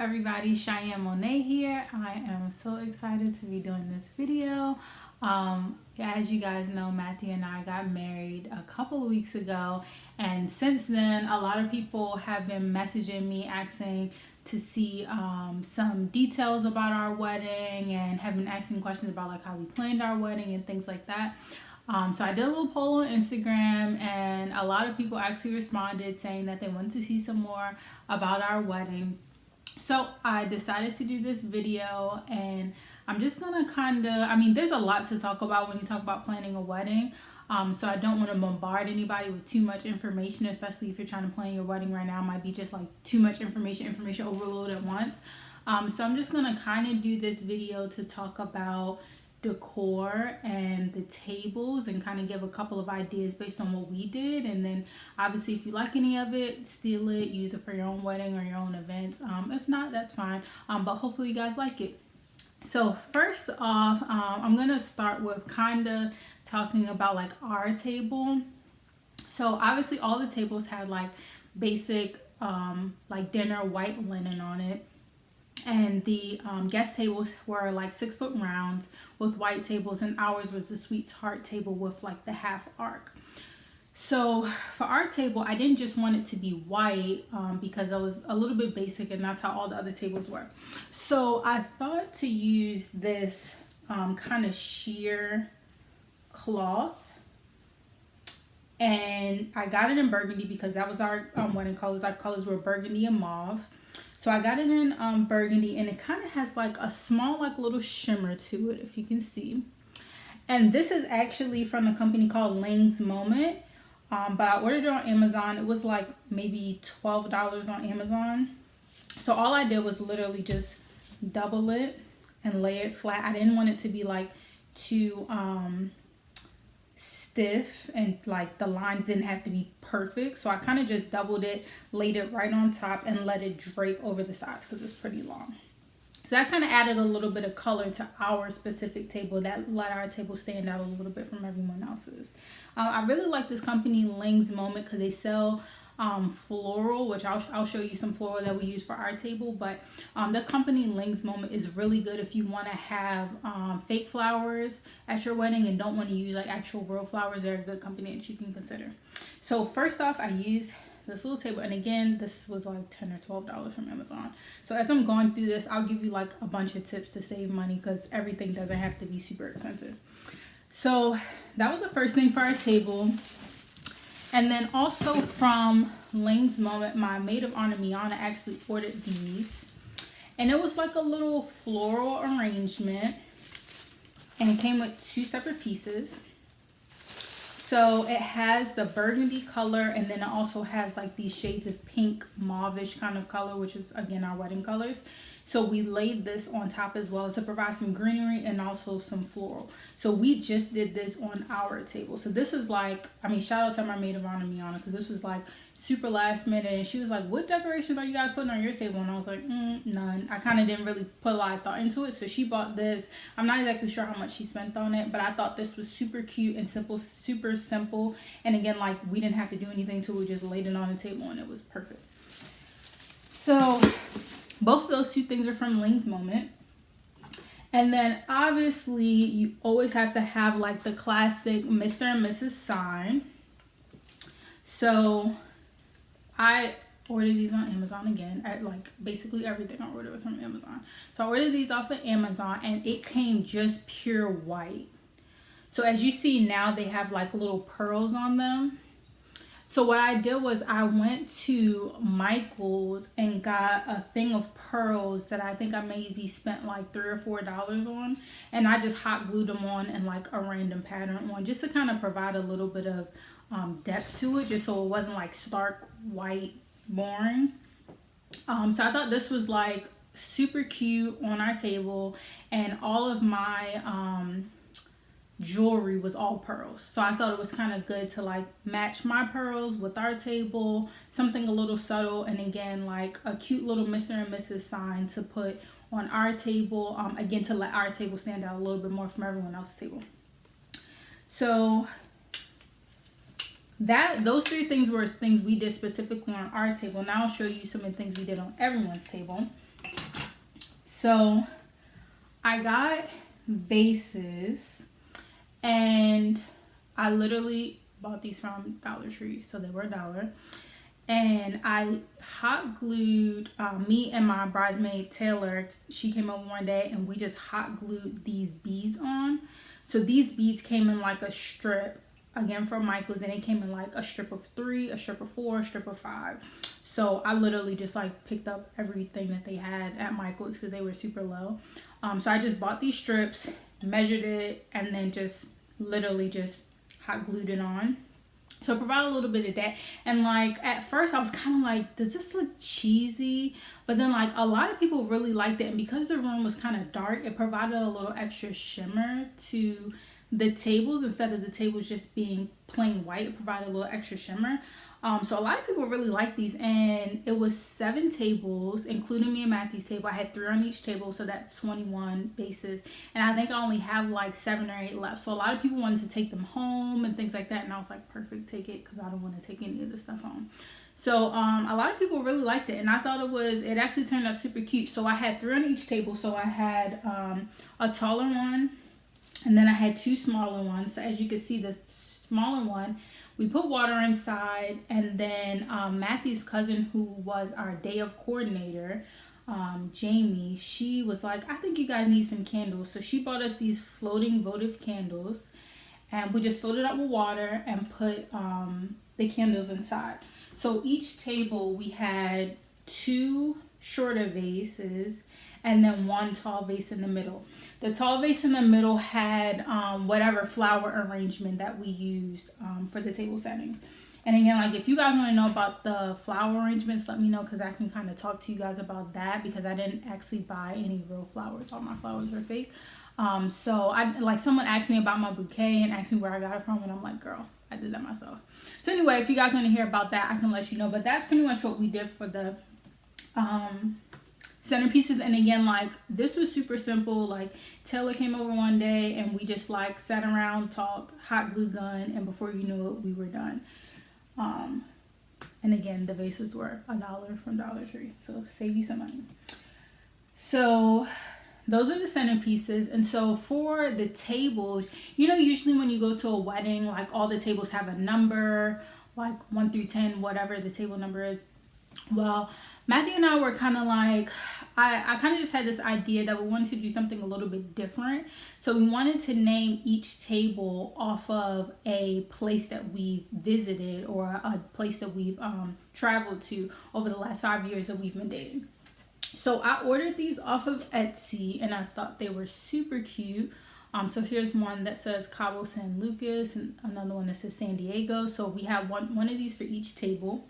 everybody, Cheyenne Monet here. I am so excited to be doing this video. As you guys know, Matthew and I got married a couple of weeks ago, and since then a lot of people have been messaging me asking to see some details about our wedding, and have been asking questions about like how we planned our wedding and things like that. So I did a little poll on Instagram, and a lot of people actually responded saying that they wanted to see some more about our wedding. So I decided to do this video, and I'm just gonna there's a lot to talk about when you talk about planning a wedding. So I don't want to bombard anybody with too much information, especially if you're trying to plan your wedding right now. It might be just like too much information overload at once. So I'm just gonna kind of do this video to talk about decor and the tables, and kind of give a couple of ideas based on what we did. And then obviously if you like any of it, steal it, use it for your own wedding or your own events. If not, that's fine. But hopefully you guys like it. So first off, I'm gonna start with kind of talking about like our table. So obviously all the tables had like basic like dinner white linen on it. And the guest tables were like 6-foot rounds with white tables, and ours was the sweetheart table with like the half arc. So for our table, I didn't just want it to be white because it was a little bit basic, and that's how all the other tables were. So I thought to use this kind of sheer cloth, and I got it in burgundy because that was our wedding colors. Our colors were burgundy and mauve. So I got it in burgundy, and it kind of has like a small like little shimmer to it, if you can see. And this is actually from a company called Lang's Moment. But I ordered it on Amazon. It was like maybe $12 on Amazon. So all I did was literally just double it and lay it flat. I didn't want it to be like too stiff, and like the lines didn't have to be perfect. So I kind of just doubled it, laid it right on top, and let it drape over the sides because it's pretty long. So that kind of added a little bit of color to our specific table, that let our table stand out a little bit from everyone else's. I really like this company, Lang's Moment, because they sell floral, which I'll show you some floral that we use for our table. But the company Lang's Moment is really good if you want to have fake flowers at your wedding and don't want to use like actual real flowers. They're a good company that you can consider. So first off, I used this little table, and again, this was like $10 or $12 from Amazon. So as I'm going through this, I'll give you like a bunch of tips to save money, because everything doesn't have to be super expensive. So that was the first thing for our table. And then also from Lang's Moment, my maid of honor Miana actually ordered these, and it was like a little floral arrangement, and it came with 2 separate pieces. So it has the burgundy color, and then it also has like these shades of pink, mauvish kind of color, which is again our wedding colors. So we laid this on top as well to provide some greenery and also some floral. So we just did this on our table. So this was like, shout out to my maid of honor Miana, because this was like super last minute, and she was like, what decorations are you guys putting on your table? And I was like, none. I kind of didn't really put a lot of thought into it. So she bought this. I'm not exactly sure how much she spent on it, but I thought this was super cute and simple, super simple. And again, like we didn't have to do anything to it. We just laid it on the table, and it was perfect. So both of those 2 things are from Lang's Moment. And then obviously you always have to have like the classic Mr. and Mrs. sign. So I ordered these on Amazon again. Like basically everything I ordered was from Amazon. So I ordered these off of Amazon, and it came just pure white. So as you see now, they have like little pearls on them. So what I did was I went to Michael's and got a thing of pearls that I think I maybe spent like $3 or $4 on, and I just hot glued them on in like a random pattern on, just to kind of provide a little bit of depth to it, just so it wasn't like stark white boring. So I thought this was like super cute on our table, and all of my jewelry was all pearls. So I thought it was kind of good to like match my pearls with our table, something a little subtle, and again like a cute little Mr. and Mrs. sign to put on our table, again to let our table stand out a little bit more from everyone else's table. So those 3 things were things we did specifically on our table. Now I'll show you some of the things we did on everyone's table. So I got vases, and I literally bought these from Dollar Tree, so they were $1. And I hot glued, me and my bridesmaid Taylor, she came over one day and we just hot glued these beads on. So these beads came in like a strip, again from Michael's, and it came in like a strip of 3, a strip of 4, a strip of 5. So I literally just like picked up everything that they had at Michael's because they were super low. So I just bought these strips, measured it, and then just literally just hot glued it on. So provide a little bit of that. And like at first I was kind of like, does this look cheesy? But then like a lot of people really liked it, and because the room was kind of dark, it provided a little extra shimmer to the tables. Instead of the tables just being plain white, it provided a little extra shimmer. So a lot of people really liked these, and it was 7 tables, including me and Matthew's table. I had 3 on each table, so that's 21 bases, and I think I only have like 7 or 8 left. So a lot of people wanted to take them home and things like that, and I was like, perfect, take it, because I don't want to take any of this stuff home. So a lot of people really liked it, and I thought it actually turned out super cute. So I had 3 on each table. So I had a taller one, and then I had 2 smaller ones. So as you can see, the smaller one, we put water inside, and then Matthew's cousin, who was our day of coordinator, Jamie, she was like, I think you guys need some candles. So she bought us these floating votive candles, and we just filled it up with water and put the candles inside. So each table we had 2 shorter vases and then 1 tall vase in the middle. The tall vase in the middle had whatever flower arrangement that we used for the table settings. And again, like if you guys want to know about the flower arrangements, let me know, because I can kind of talk to you guys about that, because I didn't actually buy any real flowers. All my flowers are fake. So I like, someone asked me about my bouquet and asked me where I got it from, and I'm like, girl, I did that myself. So anyway, if you guys want to hear about that, I can let you know. But that's pretty much what we did for the centerpieces. And again, like this was super simple. Like Taylor came over one day and we just like sat around, talked, hot glue gun, and before you knew it, we were done. And again, the vases were $1 from Dollar Tree, so save you some money. So those are the centerpieces. And so for the tables, you know, usually when you go to a wedding, like all the tables have a number, like 1 through 10, whatever the table number is. Well, Matthew and I were kind of like, I kind of just had this idea that we wanted to do something a little bit different. So we wanted to name each table off of a place that we visited, or a place that we've traveled to over the last 5 years that we've been dating. So I ordered these off of Etsy, and I thought they were super cute. So here's one that says Cabo San Lucas, and another one that says San Diego. So we have one of these for each table.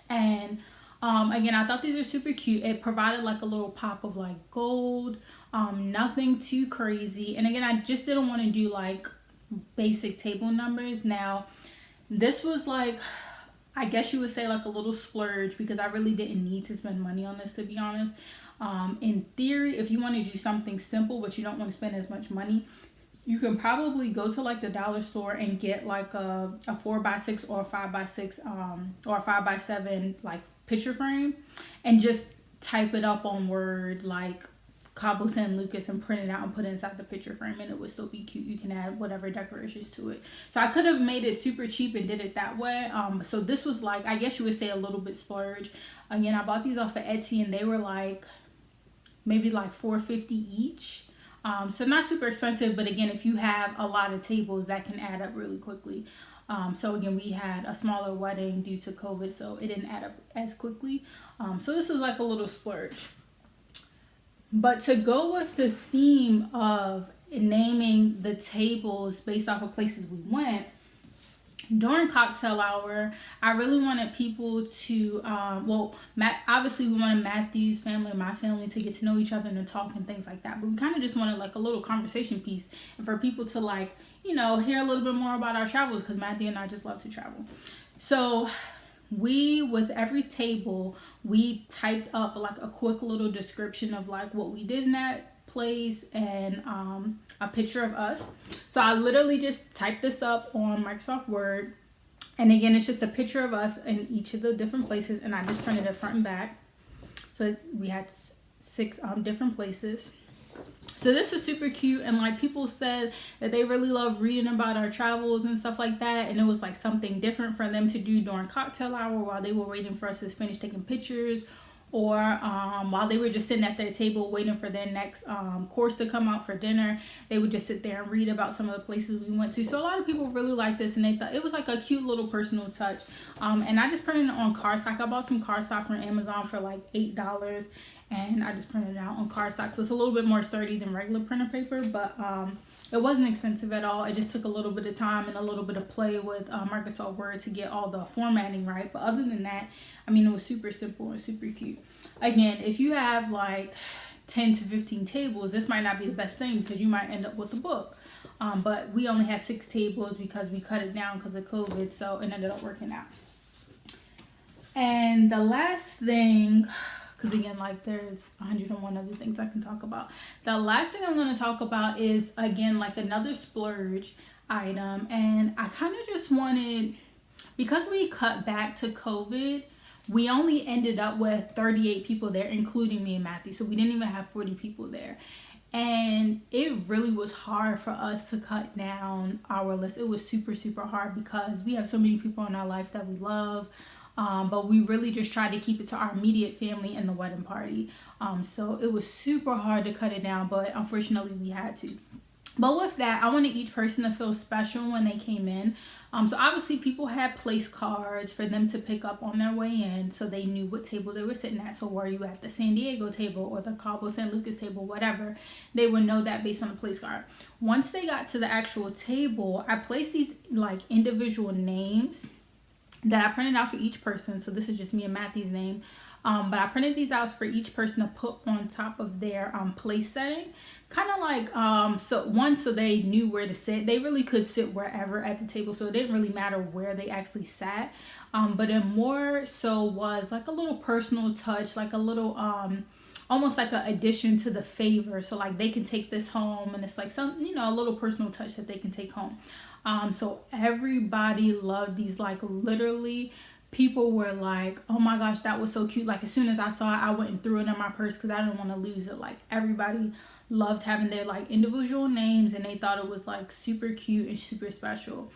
And again, I thought these are super cute. It provided like a little pop of like gold, nothing too crazy. And again, I just didn't want to do like basic table numbers. Now, this was like, I guess you would say like a little splurge, because I really didn't need to spend money on this, to be honest. In theory, if you want to do something simple but you don't want to spend as much money, you can probably go to like the dollar store and get like a 4x6 or a 5x6 or a 5x7 like picture frame, and just type it up on Word like Cabo San Lucas and print it out and put it inside the picture frame, and it would still be cute. You can add whatever decorations to it. So I could have made it super cheap and did it that way. So this was like, I guess you would say a little bit splurge. Again, I bought these off of Etsy, and they were like maybe like $4.50 each. So not super expensive, but again, if you have a lot of tables, that can add up really quickly. So again, we had a smaller wedding due to COVID, so it didn't add up as quickly. So this was like a little splurge. But to go with the theme of naming the tables based off of places we went, during cocktail hour, I really wanted people to, obviously we wanted Matthew's family and my family to get to know each other and talk and things like that. But we kind of just wanted like a little conversation piece, and for people to like, you know, hear a little bit more about our travels, because Matthew and I just love to travel. So with every table, we typed up like a quick little description of like what we did in that place, and a picture of us. So I literally just typed this up on Microsoft Word, and again, it's just a picture of us in each of the different places, and I just printed it front and back. So we had 6 different places. So this is super cute, and like people said that they really love reading about our travels and stuff like that, and it was like something different for them to do during cocktail hour while they were waiting for us to finish taking pictures, or while they were just sitting at their table waiting for their next course to come out for dinner. They would just sit there and read about some of the places we went to. So a lot of people really liked this, and they thought it was like a cute little personal touch. And I just printed it on cardstock. I bought some cardstock from Amazon for like $8, and I just printed it out on cardstock. So it's a little bit more sturdy than regular printer paper, but it wasn't expensive at all. It just took a little bit of time and a little bit of play with Microsoft Word to get all the formatting right. But other than that, I mean, it was super simple and super cute. Again, if you have like 10 to 15 tables, this might not be the best thing because you might end up with a book. But we only had 6 tables because we cut it down because of COVID, so it ended up working out. And the last thing, because again, like there's 101 other things I can talk about. The last thing I'm going to talk about is, again, like another splurge item. And I kind of just wanted, because we cut back to COVID, we only ended up with 38 people there, including me and Matthew. So we didn't even have 40 people there. And it really was hard for us to cut down our list. It was super, super hard because we have so many people in our life that we love. But we really just tried to keep it to our immediate family and the wedding party. So it was super hard to cut it down, but unfortunately we had to. But with that, I wanted each person to feel special when they came in. So obviously people had place cards for them to pick up on their way in, so they knew what table they were sitting at. So were you at the San Diego table or the Cabo San Lucas table, whatever, they would know that based on the place card. Once they got to the actual table, I placed these like individual names that I printed out for each person. So this is just me and Matthew's name. But I printed these out for each person to put on top of their place setting. Kind of like, so they knew where to sit. They really could sit wherever at the table, so it didn't really matter where they actually sat. But it more so was like a little personal touch, like a little, almost like an addition to the favor. So like they can take this home, and it's like some, a little personal touch that they can take home. So everybody loved these. Like literally people were like, oh my gosh, that was so cute. Like as soon as I saw it, I went and threw it in my purse because I didn't want to lose it. Like everybody loved having their like individual names, and they thought it was like super cute and super special.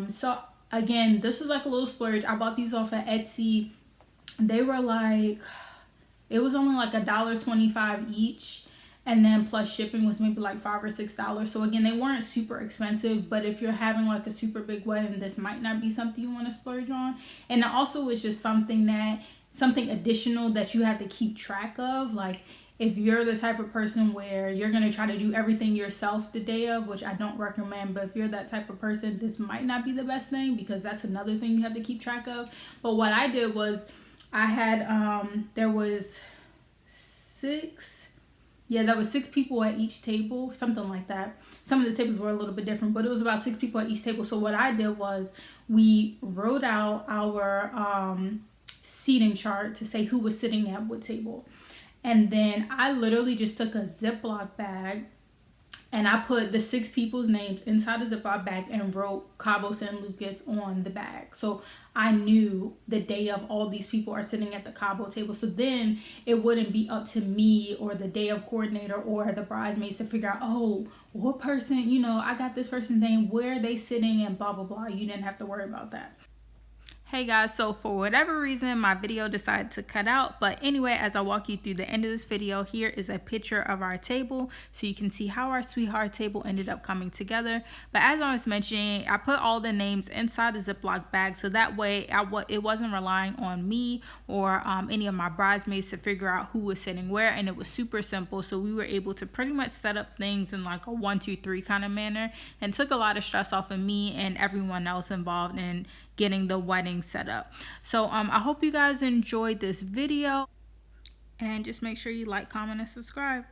So again, this was like a little splurge. I bought these off of Etsy. They were like, it was only like $1.25 each. And then plus shipping was maybe like $5 or $6. So again, they weren't super expensive, but if you're having like a super big wedding, this might not be something you want to splurge on. And it also is just something additional that you have to keep track of. Like if you're the type of person where you're going to try to do everything yourself the day of, which I don't recommend, but if you're that type of person, this might not be the best thing because that's another thing you have to keep track of. But what I did was I had, there was 6 people at each table, something like that. Some of the tables were a little bit different, but it was about 6 people at each table. So what I did was we wrote out our seating chart to say who was sitting at what table. And then I literally just took a Ziploc bag and I put the 6 people's names inside a Ziploc bag and wrote Cabo San Lucas on the bag. So I knew the day of all these people are sitting at the Cabo table. So then it wouldn't be up to me or the day of coordinator or the bridesmaids to figure out, oh, what person, I got this person's name, where are they sitting, and blah, blah, blah. You didn't have to worry about that. Hey guys, so for whatever reason, my video decided to cut out. But anyway, as I walk you through the end of this video, here is a picture of our table. So you can see how our sweetheart table ended up coming together. But as I was mentioning, I put all the names inside the Ziploc bag. So that way it wasn't relying on me or any of my bridesmaids to figure out who was sitting where. And it was super simple. So we were able to pretty much set up things in like a 1, 2, 3 kind of manner. And took a lot of stress off of me and everyone else involved in getting the wedding set up. So I hope you guys enjoyed this video, and just make sure you like, comment, and subscribe.